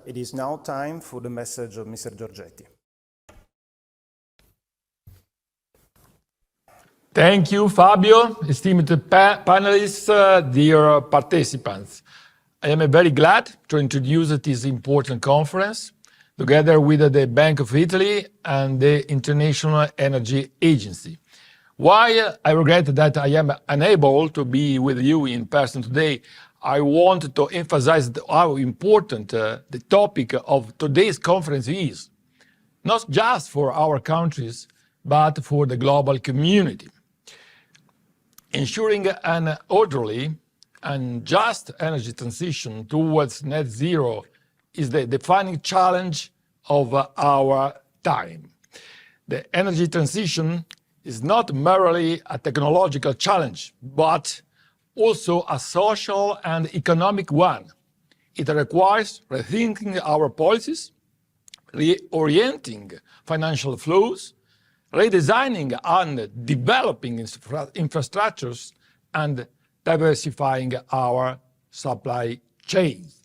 It is now time for the message of Mr. Giorgetti. Thank you, Fabio, esteemed panelists, dear participants. I am very glad to introduce this important conference together with the Bank of Italy and the International Energy Agency. While I regret that I am unable to be with you in person today, I want to emphasize how important the topic of today's conference is, not just for our countries, but for the global community. Ensuring an orderly and just energy transition towards net zero is the defining challenge of our time. The energy transition is not merely a technological challenge, but also a social and economic one. It requires rethinking our policies, reorienting financial flows, redesigning and developing infrastructures, and diversifying our supply chains.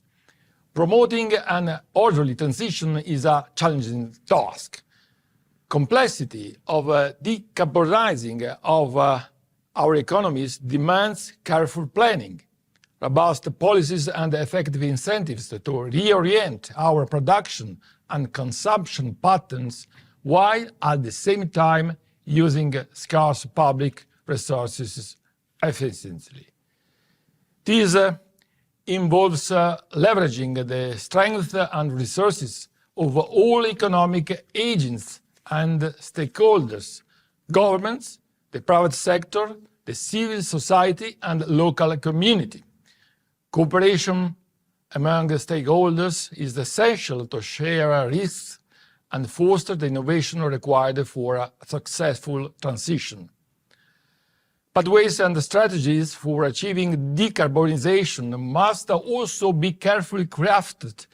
Promoting an orderly transition is a challenging task. Complexity of decarbonizing of our economies demands careful planning, robust policies and effective incentives to reorient our production and consumption patterns while at the same time using scarce public resources efficiently. This involves leveraging the strength and resources of all economic agents and stakeholders, governments, the private sector, the civil society, and local community. Cooperation among the stakeholders is essential to share risks and foster the innovation required for a successful transition. Pathways and strategies for achieving decarbonization must also be carefully crafted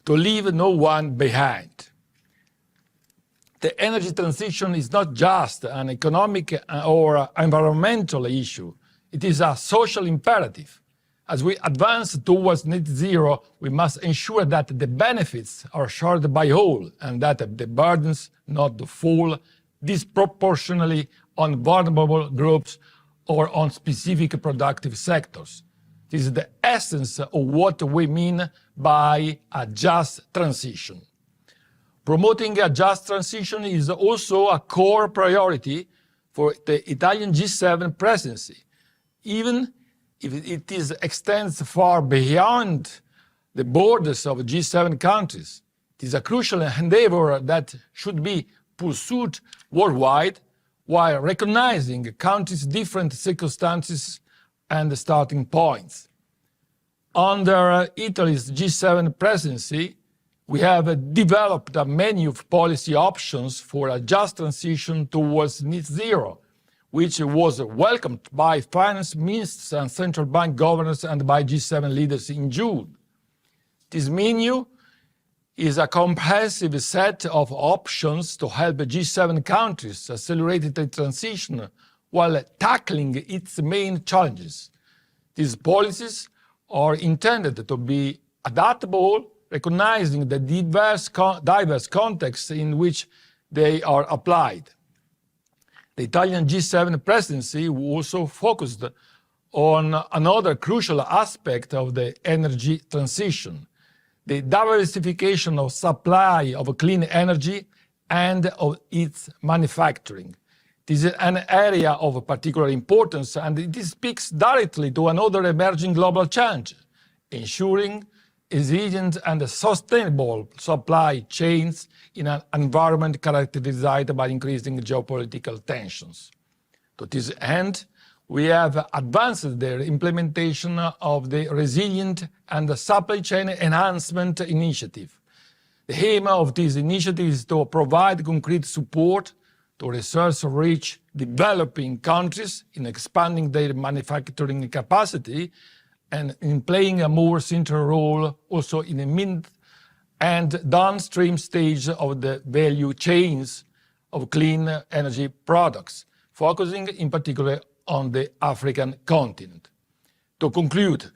to leave no one behind. The energy transition is not just an economic or environmental issue, it is a social imperative. As we advance towards net zero, we must ensure that the benefits are shared by all and that the burdens not fall disproportionately on vulnerable groups or on specific productive sectors. This is the essence of what we mean by a just transition. Promoting a just transition is also a core priority for the Italian G7 presidency, even if it extends far beyond the borders of G7 countries. It is a crucial endeavor that should be pursued worldwide while recognizing countries' different circumstances and starting points. Under Italy's G7 presidency, we have developed a menu of policy options for a just transition towards net zero, which was welcomed by finance ministers and central bank governors and by G7 leaders in June. This menu is a comprehensive set of options to help G7 countries accelerate the transition while tackling its main challenges. These policies are intended to be adaptable, recognizing the diverse contexts in which they are applied. The Italian G7 presidency also focused on another crucial aspect of the energy transition, the diversification of supply of clean energy and of its manufacturing. This is an area of particular importance, and it speaks directly to another emerging global challenge, ensuring resilient and sustainable supply chains in an environment characterized by increasing geopolitical tensions. To this end, we have advanced the implementation of the Resilient and Supply Chain Enhancement Initiative. The aim of this initiative is to provide concrete support to resource-rich developing countries in expanding their manufacturing capacity and in playing a more central role also in the mid and downstream stage of the value chains of clean energy products, focusing in particular on the African continent. To conclude,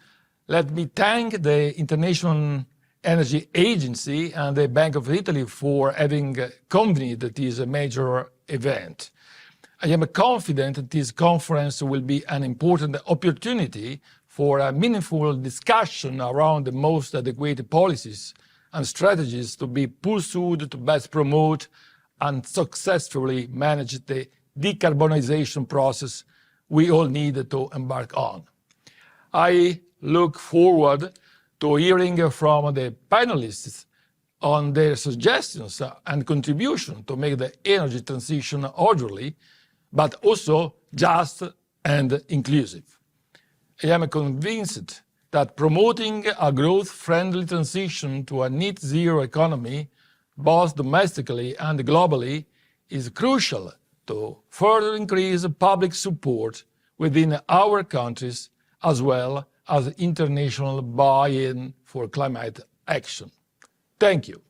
let me thank the International Energy Agency and the Bank of Italy for having convened this major event. I am confident that this conference will be an important opportunity for a meaningful discussion around the most adequate policies and strategies to be pursued to best promote and successfully manage the decarbonization process we all need to embark on. I look forward to hearing from the panelists on their suggestions and contribution to make the energy transition orderly, but also just and inclusive. I am convinced that promoting a growth-friendly transition to a net zero economy, both domestically and globally, is crucial to further increase public support within our countries as well as international buy-in for climate action. Thank you.